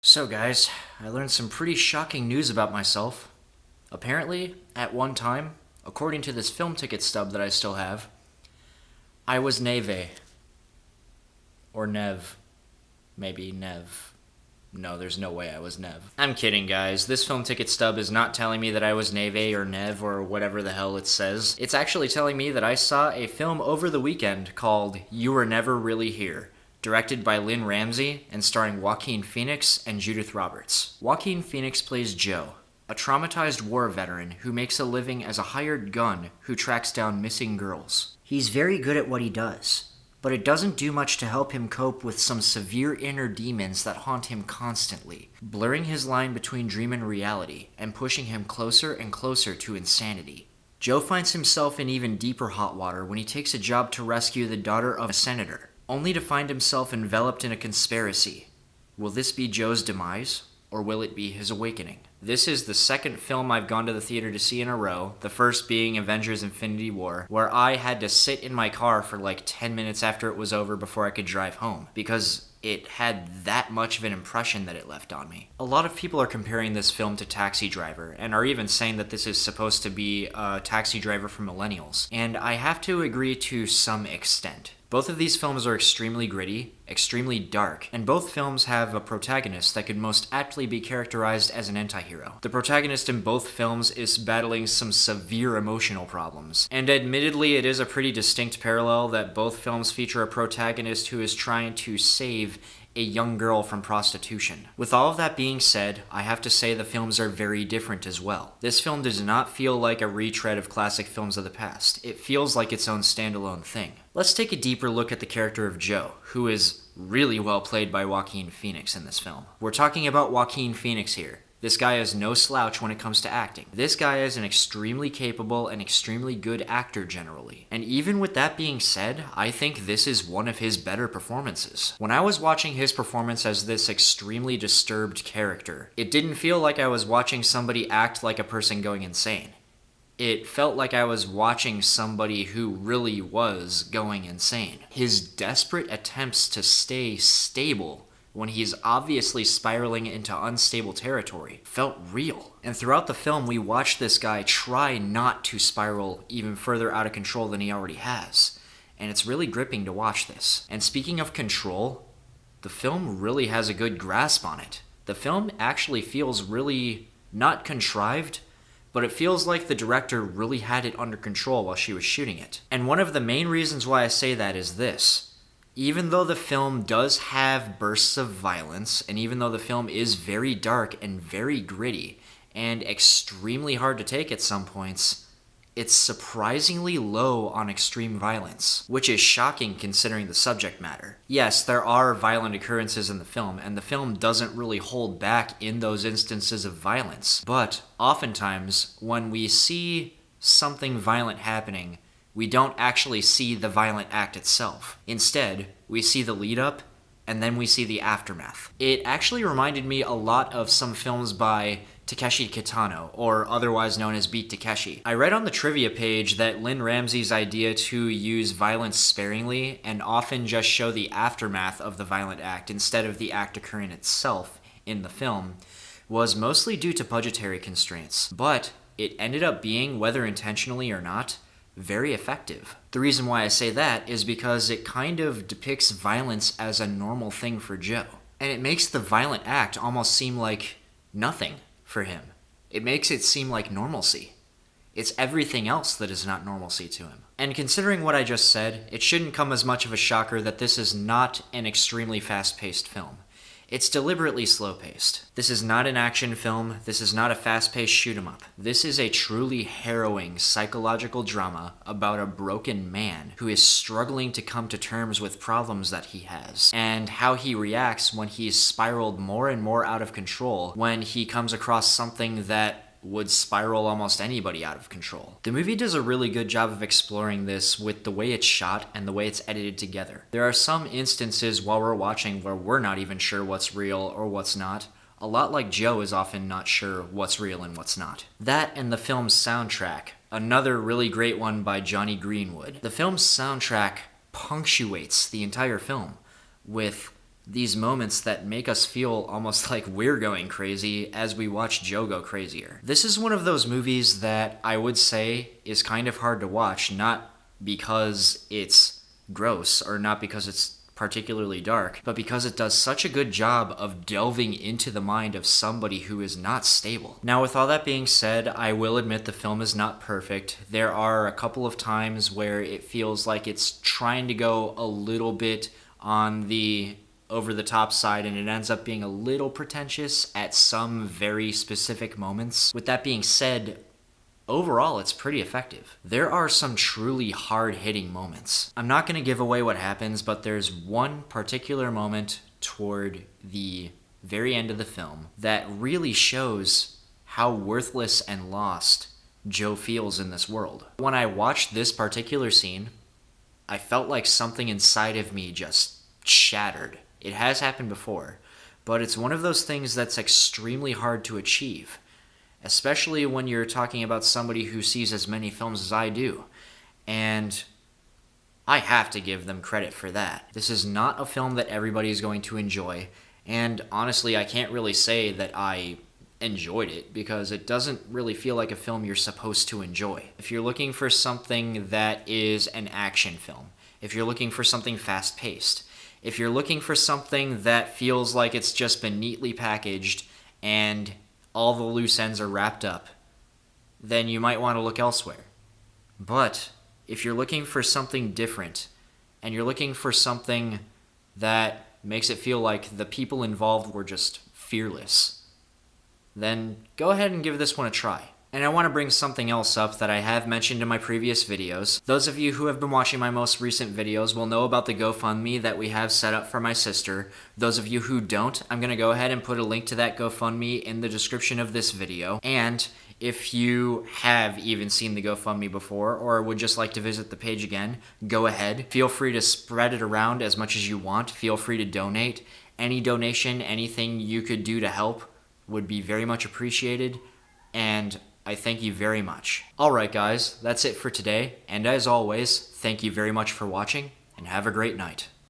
So guys, I learned some pretty shocking news about myself. Apparently, at one time, according to this film ticket stub that I still have, I was Neve. Or Nev. Maybe Nev. No, there's no way I was Nev. I'm kidding, guys. This film ticket stub is not telling me that I was Neve or Nev or whatever the hell it says. It's actually telling me that I saw a film over the weekend called You Were Never Really Here, directed by Lynne Ramsay and starring Joaquin Phoenix and Judith Roberts. Joaquin Phoenix plays Joe, a traumatized war veteran who makes a living as a hired gun who tracks down missing girls. He's very good at what he does, but it doesn't do much to help him cope with some severe inner demons that haunt him constantly, blurring his line between dream and reality and pushing him closer and closer to insanity. Joe finds himself in even deeper hot water when he takes a job to rescue the daughter of a senator, only to find himself enveloped in a conspiracy. Will this be Joe's demise, or will it be his awakening? This is the second film I've gone to the theater to see in a row, the first being Avengers Infinity War, where I had to sit in my car for like 10 minutes after it was over before I could drive home, because it had that much of an impression that it left on me. A lot of people are comparing this film to Taxi Driver, and are even saying that this is supposed to be a Taxi Driver for millennials, and I have to agree to some extent. Both of these films are extremely gritty, extremely dark, and both films have a protagonist that could most aptly be characterized as an anti-hero. The protagonist in both films is battling some severe emotional problems, and admittedly it is a pretty distinct parallel that both films feature a protagonist who is trying to save a young girl from prostitution. With all of that being said, I have to say the films are very different as well. This film does not feel like a retread of classic films of the past. It feels like its own standalone thing. Let's take a deeper look at the character of Joe, who is really well played by Joaquin Phoenix in this film. We're talking about Joaquin Phoenix here. This guy is no slouch when it comes to acting. This guy is an extremely capable and extremely good actor generally. And even with that being said, I think this is one of his better performances. When I was watching his performance as this extremely disturbed character, it didn't feel like I was watching somebody act like a person going insane. It felt like I was watching somebody who really was going insane. His desperate attempts to stay stable when he's obviously spiraling into unstable territory felt real. And throughout the film, we watch this guy try not to spiral even further out of control than he already has. And it's really gripping to watch this. And speaking of control, the film really has a good grasp on it. The film actually feels really not contrived, but it feels like the director really had it under control while she was shooting it. And one of the main reasons why I say that is this. Even though the film does have bursts of violence, and even though the film is very dark and very gritty, and extremely hard to take at some points, it's surprisingly low on extreme violence, which is shocking considering the subject matter. Yes, there are violent occurrences in the film, and the film doesn't really hold back in those instances of violence, but oftentimes, when we see something violent happening, we don't actually see the violent act itself. Instead, we see the lead up, and then we see the aftermath. It actually reminded me a lot of some films by Takeshi Kitano, or otherwise known as Beat Takeshi. I read on the trivia page that Lynne Ramsay's idea to use violence sparingly and often just show the aftermath of the violent act instead of the act occurring itself in the film was mostly due to budgetary constraints, but it ended up being, whether intentionally or not, very effective. The reason why I say that is because it kind of depicts violence as a normal thing for Joe. And it makes the violent act almost seem like nothing for him. It makes it seem like normalcy. It's everything else that is not normalcy to him. And considering what I just said, it shouldn't come as much of a shocker that this is not an extremely fast-paced film. It's deliberately slow-paced. This is not an action film. This is not a fast-paced shoot-'em-up. This is a truly harrowing psychological drama about a broken man who is struggling to come to terms with problems that he has, and how he reacts when he's spiraled more and more out of control when he comes across something that would spiral almost anybody out of control. The movie does a really good job of exploring this with the way it's shot and the way it's edited together. There are some instances while we're watching where we're not even sure what's real or what's not, a lot like Joe is often not sure what's real and what's not. That and the film's soundtrack, another really great one by Johnny Greenwood. The film's soundtrack punctuates the entire film with These moments that make us feel almost like we're going crazy as we watch Joe go crazier. This is one of those movies that I would say is kind of hard to watch, not because it's gross or not because it's particularly dark, but because it does such a good job of delving into the mind of somebody who is not stable. Now, with all that being said, I will admit the film is not perfect. There are a couple of times where it feels like it's trying to go a little bit on the over-the-top side, and it ends up being a little pretentious at some very specific moments. With that being said, overall, it's pretty effective. There are some truly hard-hitting moments. I'm not going to give away what happens, but there's one particular moment toward the very end of the film that really shows how worthless and lost Joe feels in this world. When I watched this particular scene, I felt like something inside of me just shattered. It has happened before, but it's one of those things that's extremely hard to achieve, especially when you're talking about somebody who sees as many films as I do. And I have to give them credit for that. This is not a film that everybody is going to enjoy, and honestly, I can't really say that I enjoyed it because it doesn't really feel like a film you're supposed to enjoy. If you're looking for something that is an action film, if you're looking for something fast-paced, if you're looking for something that feels like it's just been neatly packaged and all the loose ends are wrapped up, then you might want to look elsewhere. But if you're looking for something different, and you're looking for something that makes it feel like the people involved were just fearless, then go ahead and give this one a try. And I want to bring something else up that I have mentioned in my previous videos. Those of you who have been watching my most recent videos will know about the GoFundMe that we have set up for my sister. Those of you who don't, I'm going to go ahead and put a link to that GoFundMe in the description of this video. And if you have even seen the GoFundMe before or would just like to visit the page again, go ahead. Feel free to spread it around as much as you want. Feel free to donate. Any donation, anything you could do to help would be very much appreciated. And I thank you very much. Alright guys, that's it for today, and as always, thank you very much for watching, and have a great night.